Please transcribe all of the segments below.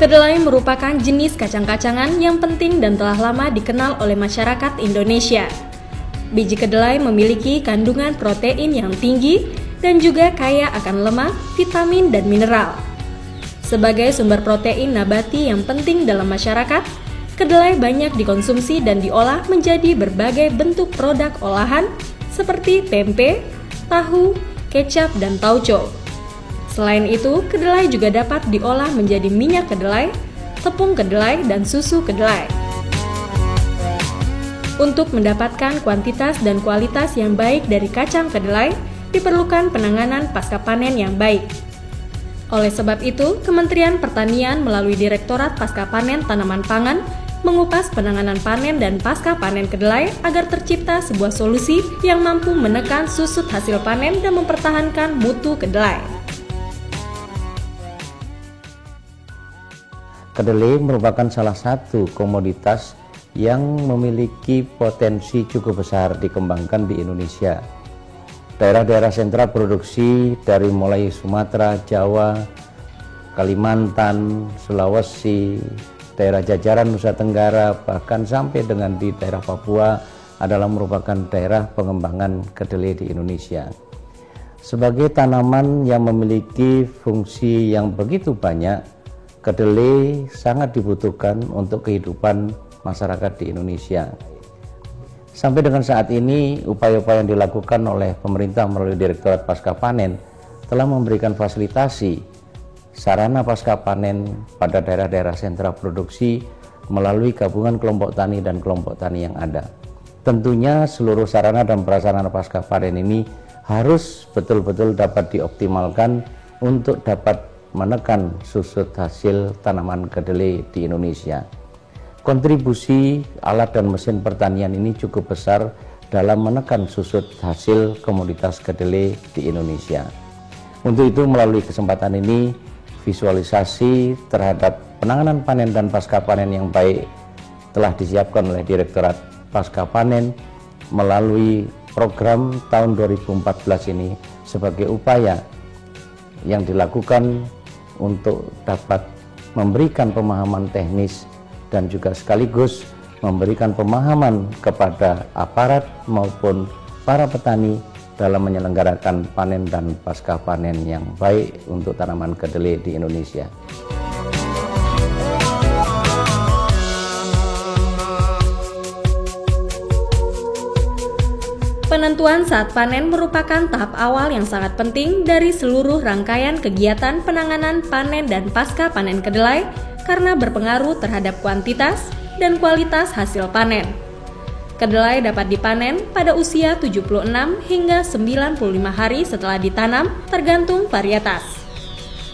Kedelai merupakan jenis kacang-kacangan yang penting dan telah lama dikenal oleh masyarakat Indonesia. Biji kedelai memiliki kandungan protein yang tinggi dan juga kaya akan lemak, vitamin, dan mineral. Sebagai sumber protein nabati yang penting dalam masyarakat, kedelai banyak dikonsumsi dan diolah menjadi berbagai bentuk produk olahan seperti tempe, tahu, kecap, dan tauco. Selain itu, kedelai juga dapat diolah menjadi minyak kedelai, tepung kedelai, dan susu kedelai. Untuk mendapatkan kuantitas dan kualitas yang baik dari kacang kedelai, diperlukan penanganan pasca panen yang baik. Oleh sebab itu, Kementerian Pertanian melalui Direktorat Pasca Panen Tanaman Pangan mengupas penanganan panen dan pasca panen kedelai agar tercipta sebuah solusi yang mampu menekan susut hasil panen dan mempertahankan mutu kedelai. Kedelai merupakan salah satu komoditas yang memiliki potensi cukup besar dikembangkan di Indonesia. Daerah-daerah sentra produksi dari mulai Sumatera, Jawa, Kalimantan, Sulawesi, daerah jajaran Nusa Tenggara, bahkan sampai dengan di daerah Papua adalah merupakan daerah pengembangan kedelai di Indonesia. Sebagai tanaman yang memiliki fungsi yang begitu banyak, kedelai sangat dibutuhkan untuk kehidupan masyarakat di Indonesia. Sampai dengan saat ini, upaya-upaya yang dilakukan oleh pemerintah melalui Direktorat Pasca Panen telah memberikan fasilitasi sarana pasca panen pada daerah-daerah sentra produksi melalui gabungan kelompok tani dan kelompok tani yang ada. Tentunya seluruh sarana dan prasarana pasca panen ini harus betul-betul dapat dioptimalkan untuk dapat menekan susut hasil tanaman kedelai di Indonesia. Kontribusi alat dan mesin pertanian ini cukup besar dalam menekan susut hasil komoditas kedelai di Indonesia. Untuk itu, melalui kesempatan ini, visualisasi terhadap penanganan panen dan pasca panen yang baik telah disiapkan oleh Direktorat Pasca Panen melalui program tahun 2014 ini sebagai upaya yang dilakukan untuk dapat memberikan pemahaman teknis dan juga sekaligus memberikan pemahaman kepada aparat maupun para petani dalam menyelenggarakan panen dan pasca panen yang baik untuk tanaman kedelai di Indonesia. Penentuan saat panen merupakan tahap awal yang sangat penting dari seluruh rangkaian kegiatan penanganan panen dan pasca panen kedelai karena berpengaruh terhadap kuantitas dan kualitas hasil panen. Kedelai dapat dipanen pada usia 76 hingga 95 hari setelah ditanam tergantung varietas.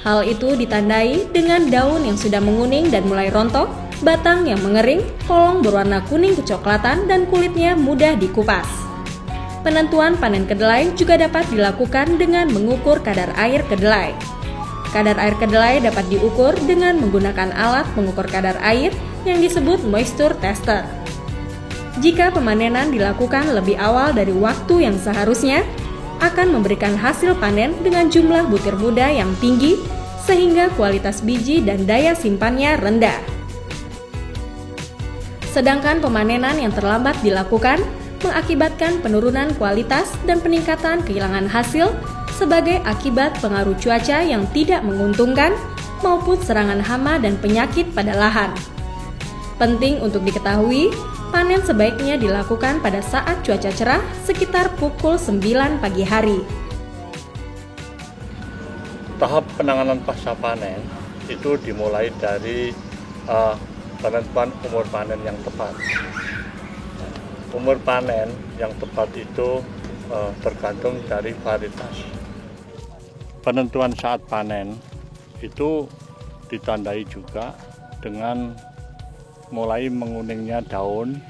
Hal itu ditandai dengan daun yang sudah menguning dan mulai rontok, batang yang mengering, kolong berwarna kuning kecoklatan, dan kulitnya mudah dikupas. Penentuan panen kedelai juga dapat dilakukan dengan mengukur kadar air kedelai. Kadar air kedelai dapat diukur dengan menggunakan alat mengukur kadar air yang disebut moisture tester. Jika pemanenan dilakukan lebih awal dari waktu yang seharusnya, akan memberikan hasil panen dengan jumlah butir muda yang tinggi sehingga kualitas biji dan daya simpannya rendah. Sedangkan pemanenan yang terlambat dilakukan mengakibatkan penurunan kualitas dan peningkatan kehilangan hasil sebagai akibat pengaruh cuaca yang tidak menguntungkan maupun serangan hama dan penyakit pada lahan. Penting untuk diketahui, panen sebaiknya dilakukan pada saat cuaca cerah sekitar pukul 9 pagi hari. Tahap penanganan pasca panen itu dimulai dari penentuan umur panen yang tepat. Umur panen yang tepat itu tergantung dari varietas. Penentuan saat panen itu ditandai juga dengan mulai menguningnya daun,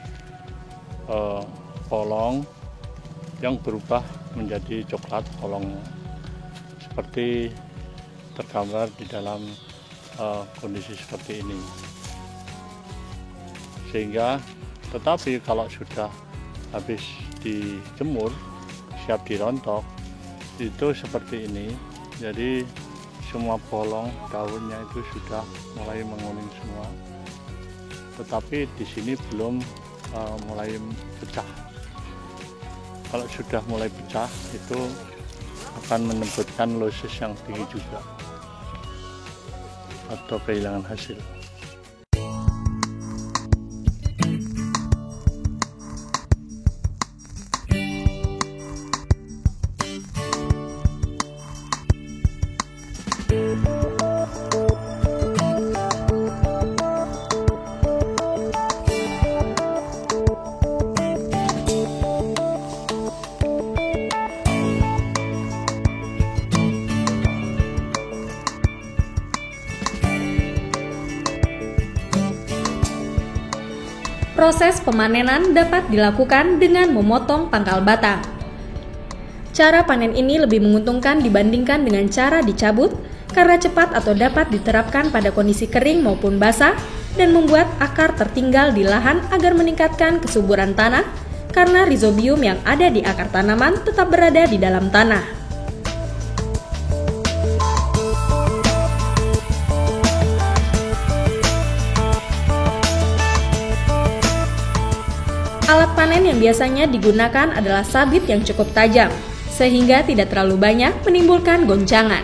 polong yang berubah menjadi coklat polongnya, seperti tergambar di dalam kondisi seperti ini. Sehingga tetapi kalau sudah habis dijemur, siap dirontok, itu seperti ini. Jadi semua bolong daunnya itu sudah mulai menguning semua, tetapi di sini belum mulai pecah. Kalau sudah mulai pecah itu akan menyebabkan losis yang tinggi juga atau kehilangan hasil. Proses pemanenan dapat dilakukan dengan memotong pangkal batang. Cara panen ini lebih menguntungkan dibandingkan dengan cara dicabut karena cepat atau dapat diterapkan pada kondisi kering maupun basah dan membuat akar tertinggal di lahan agar meningkatkan kesuburan tanah karena rhizobium yang ada di akar tanaman tetap berada di dalam tanah. Alat panen yang biasanya digunakan adalah sabit yang cukup tajam, sehingga tidak terlalu banyak menimbulkan goncangan.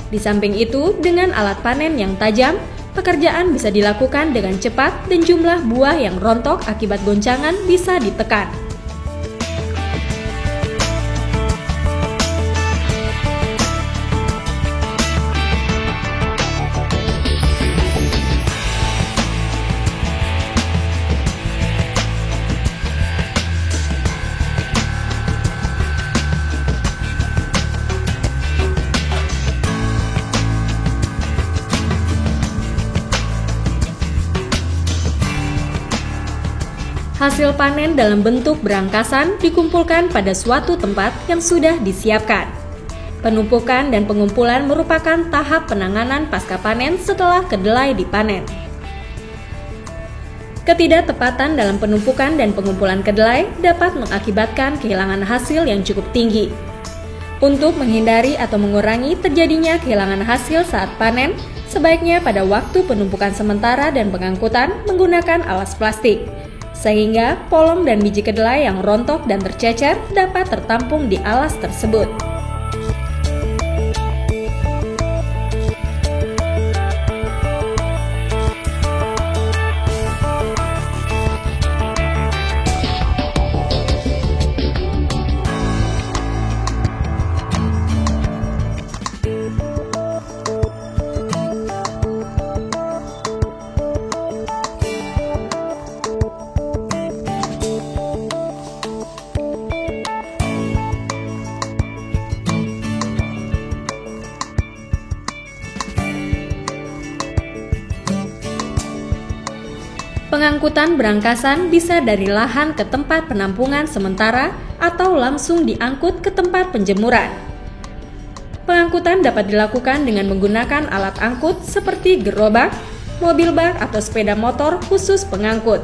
Di samping itu, dengan alat panen yang tajam, pekerjaan bisa dilakukan dengan cepat dan jumlah buah yang rontok akibat goncangan bisa ditekan. Hasil panen dalam bentuk berangkasan dikumpulkan pada suatu tempat yang sudah disiapkan. Penumpukan dan pengumpulan merupakan tahap penanganan pasca panen setelah kedelai dipanen. Ketidaktepatan dalam penumpukan dan pengumpulan kedelai dapat mengakibatkan kehilangan hasil yang cukup tinggi. Untuk menghindari atau mengurangi terjadinya kehilangan hasil saat panen, sebaiknya pada waktu penumpukan sementara dan pengangkutan menggunakan alas plastik, sehingga polong dan biji kedelai yang rontok dan tercecer dapat tertampung di alas tersebut. Pengangkutan berangkasan bisa dari lahan ke tempat penampungan sementara atau langsung diangkut ke tempat penjemuran. Pengangkutan dapat dilakukan dengan menggunakan alat angkut seperti gerobak, mobil bak atau sepeda motor khusus pengangkut.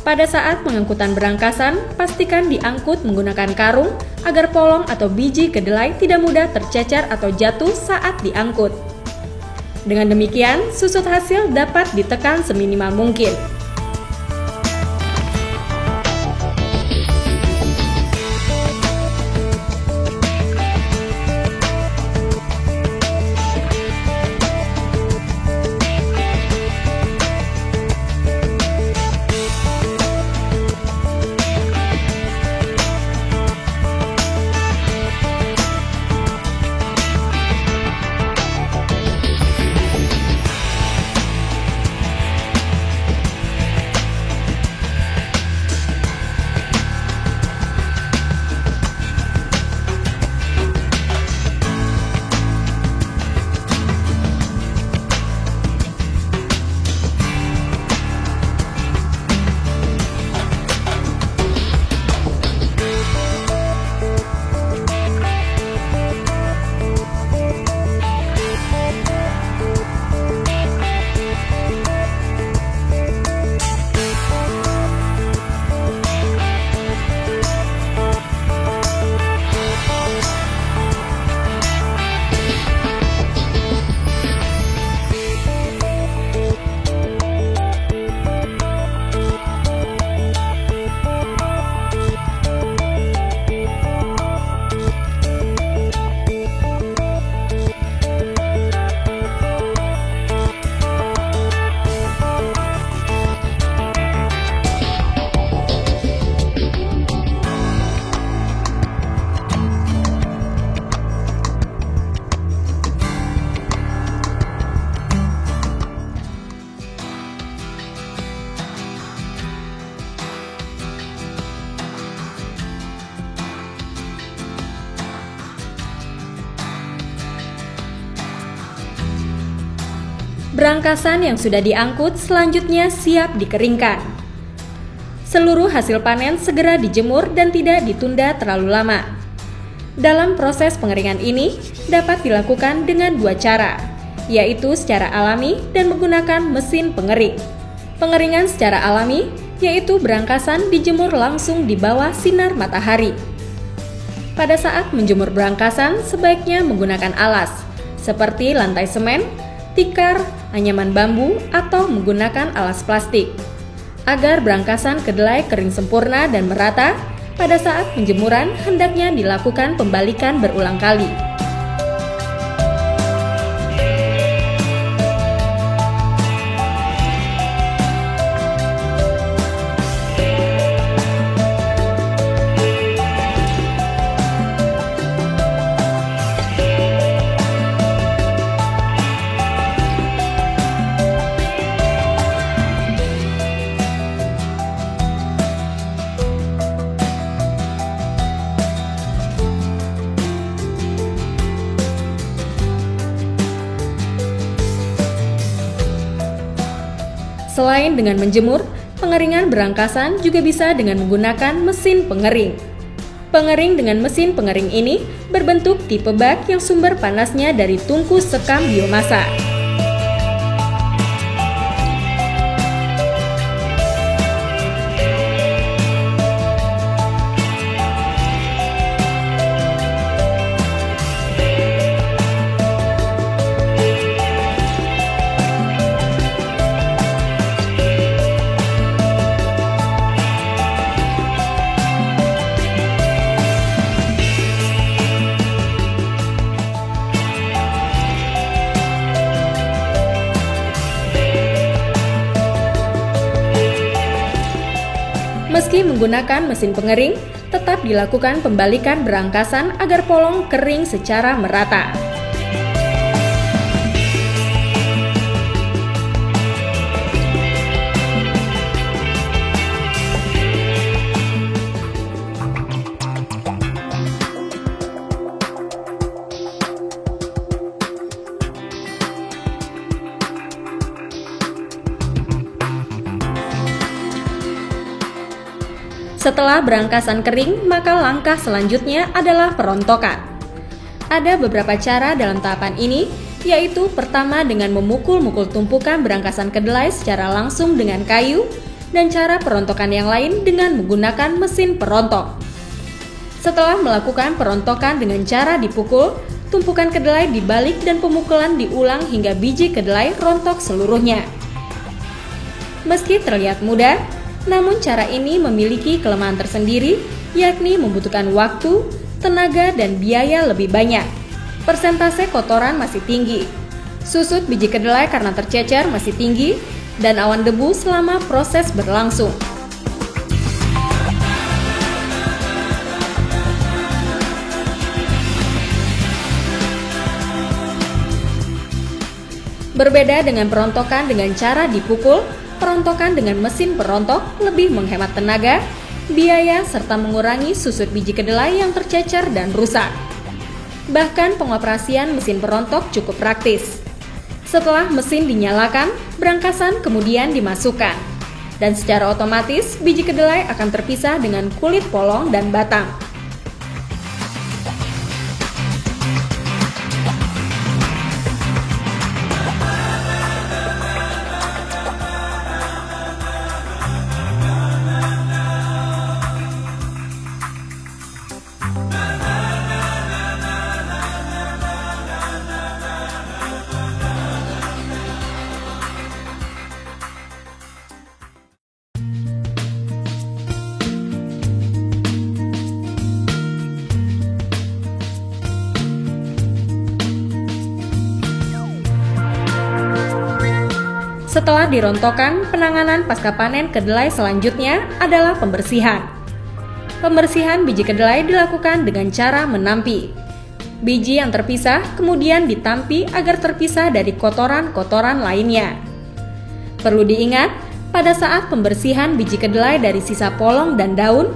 Pada saat pengangkutan berangkasan, pastikan diangkut menggunakan karung agar polong atau biji kedelai tidak mudah tercecer atau jatuh saat diangkut. Dengan demikian, susut hasil dapat ditekan seminimal mungkin. Berangkasan yang sudah diangkut selanjutnya siap dikeringkan. Seluruh hasil panen segera dijemur dan tidak ditunda terlalu lama. Dalam proses pengeringan ini dapat dilakukan dengan dua cara, yaitu secara alami dan menggunakan mesin pengering. Pengeringan secara alami yaitu berangkasan dijemur langsung di bawah sinar matahari. Pada saat menjemur berangkasan sebaiknya menggunakan alas, seperti lantai semen, tikar, anyaman bambu, atau menggunakan alas plastik. Agar berangkasan kedelai kering sempurna dan merata, pada saat penjemuran hendaknya dilakukan pembalikan berulang kali. Selain dengan menjemur, pengeringan berangkasan juga bisa dengan menggunakan mesin pengering. Pengering dengan mesin pengering ini berbentuk tipe bak yang sumber panasnya dari tungku sekam biomasa. Meski menggunakan mesin pengering, tetap dilakukan pembalikan berangkasan agar polong kering secara merata. Setelah berangkasan kering, maka langkah selanjutnya adalah perontokan. Ada beberapa cara dalam tahapan ini, yaitu pertama dengan memukul-mukul tumpukan berangkasan kedelai secara langsung dengan kayu, dan cara perontokan yang lain dengan menggunakan mesin perontok. Setelah melakukan perontokan dengan cara dipukul, tumpukan kedelai dibalik dan pemukulan diulang hingga biji kedelai rontok seluruhnya. Meski terlihat mudah, namun cara ini memiliki kelemahan tersendiri, yakni membutuhkan waktu, tenaga, dan biaya lebih banyak. Persentase kotoran masih tinggi, susut biji kedelai karena tercecer masih tinggi, dan awan debu selama proses berlangsung. Berbeda dengan perontokan dengan cara dipukul, perontokan dengan mesin perontok lebih menghemat tenaga, biaya, serta mengurangi susut biji kedelai yang tercecer dan rusak. Bahkan pengoperasian mesin perontok cukup praktis. Setelah mesin dinyalakan, berangkasan kemudian dimasukkan. Dan secara otomatis biji kedelai akan terpisah dengan kulit polong dan batang. Setelah dirontokkan, penanganan pasca panen kedelai selanjutnya adalah pembersihan. Pembersihan biji kedelai dilakukan dengan cara menampi. Biji yang terpisah kemudian ditampi agar terpisah dari kotoran-kotoran lainnya. Perlu diingat, pada saat pembersihan biji kedelai dari sisa polong dan daun,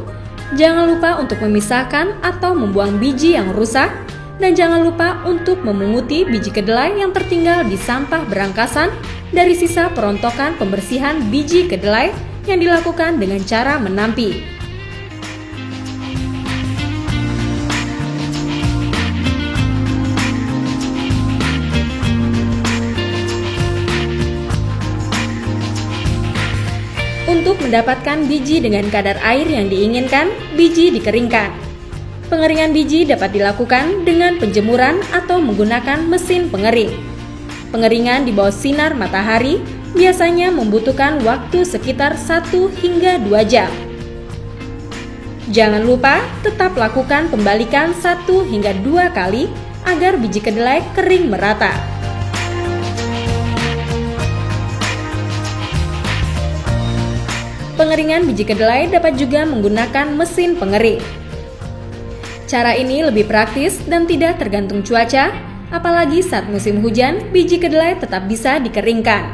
jangan lupa untuk memisahkan atau membuang biji yang rusak, Dan jangan lupa untuk memunguti biji kedelai yang tertinggal di sampah berangkasan dari sisa perontokan pembersihan biji kedelai yang dilakukan dengan cara menampi. Untuk mendapatkan biji dengan kadar air yang diinginkan, biji dikeringkan. Pengeringan biji dapat dilakukan dengan penjemuran atau menggunakan mesin pengering. Pengeringan di bawah sinar matahari biasanya membutuhkan waktu sekitar 1 hingga 2 jam. Jangan lupa tetap lakukan pembalikan 1 hingga 2 kali agar biji kedelai kering merata. Pengeringan biji kedelai dapat juga menggunakan mesin pengering. Cara ini lebih praktis dan tidak tergantung cuaca, apalagi saat musim hujan, biji kedelai tetap bisa dikeringkan.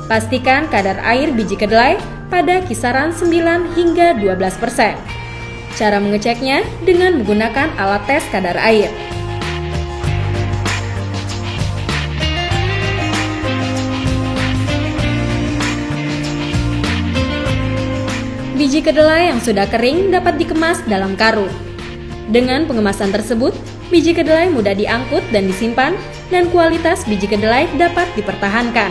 Pastikan kadar air biji kedelai pada kisaran 9 hingga 12%. Cara mengeceknya dengan menggunakan alat tes kadar air. Biji kedelai yang sudah kering dapat dikemas dalam karung. Dengan pengemasan tersebut, biji kedelai mudah diangkut dan disimpan, dan kualitas biji kedelai dapat dipertahankan.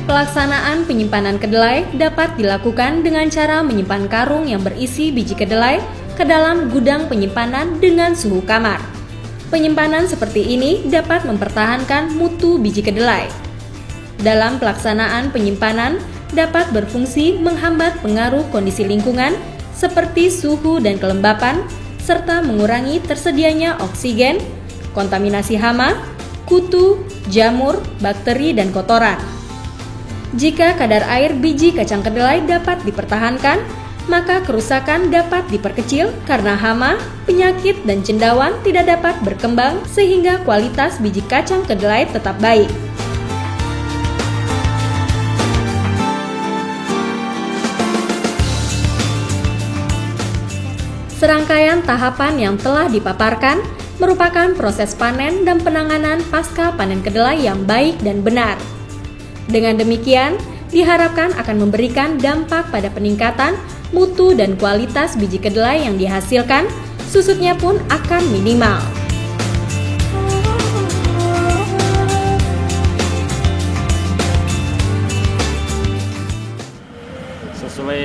Pelaksanaan penyimpanan kedelai dapat dilakukan dengan cara menyimpan karung yang berisi biji kedelai ke dalam gudang penyimpanan dengan suhu kamar. Penyimpanan seperti ini dapat mempertahankan mutu biji kedelai. Dalam pelaksanaan penyimpanan dapat berfungsi menghambat pengaruh kondisi lingkungan seperti suhu dan kelembapan, serta mengurangi tersedianya oksigen, kontaminasi hama, kutu, jamur, bakteri, dan kotoran. Jika kadar air biji kacang kedelai dapat dipertahankan, maka kerusakan dapat diperkecil karena hama, penyakit, dan cendawan tidak dapat berkembang sehingga kualitas biji kacang kedelai tetap baik. Serangkaian tahapan yang telah dipaparkan merupakan proses panen dan penanganan pasca panen kedelai yang baik dan benar. Dengan demikian, diharapkan akan memberikan dampak pada peningkatan mutu dan kualitas biji kedelai yang dihasilkan, susutnya pun akan minimal. Sesuai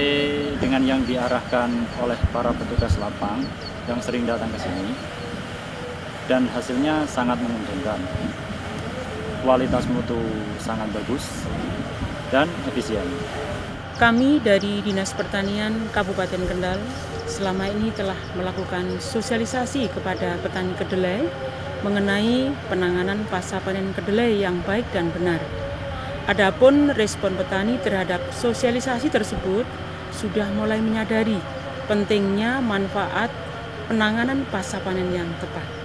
dengan yang diarahkan oleh para petugas lapang yang sering datang ke sini, dan hasilnya sangat menguntungkan. Kualitas mutu sangat bagus dan efisien. Kami dari Dinas Pertanian Kabupaten Kendal selama ini telah melakukan sosialisasi kepada petani kedelai mengenai penanganan pasca panen kedelai yang baik dan benar. Adapun respon petani terhadap sosialisasi tersebut sudah mulai menyadari pentingnya manfaat penanganan pasca panen yang tepat.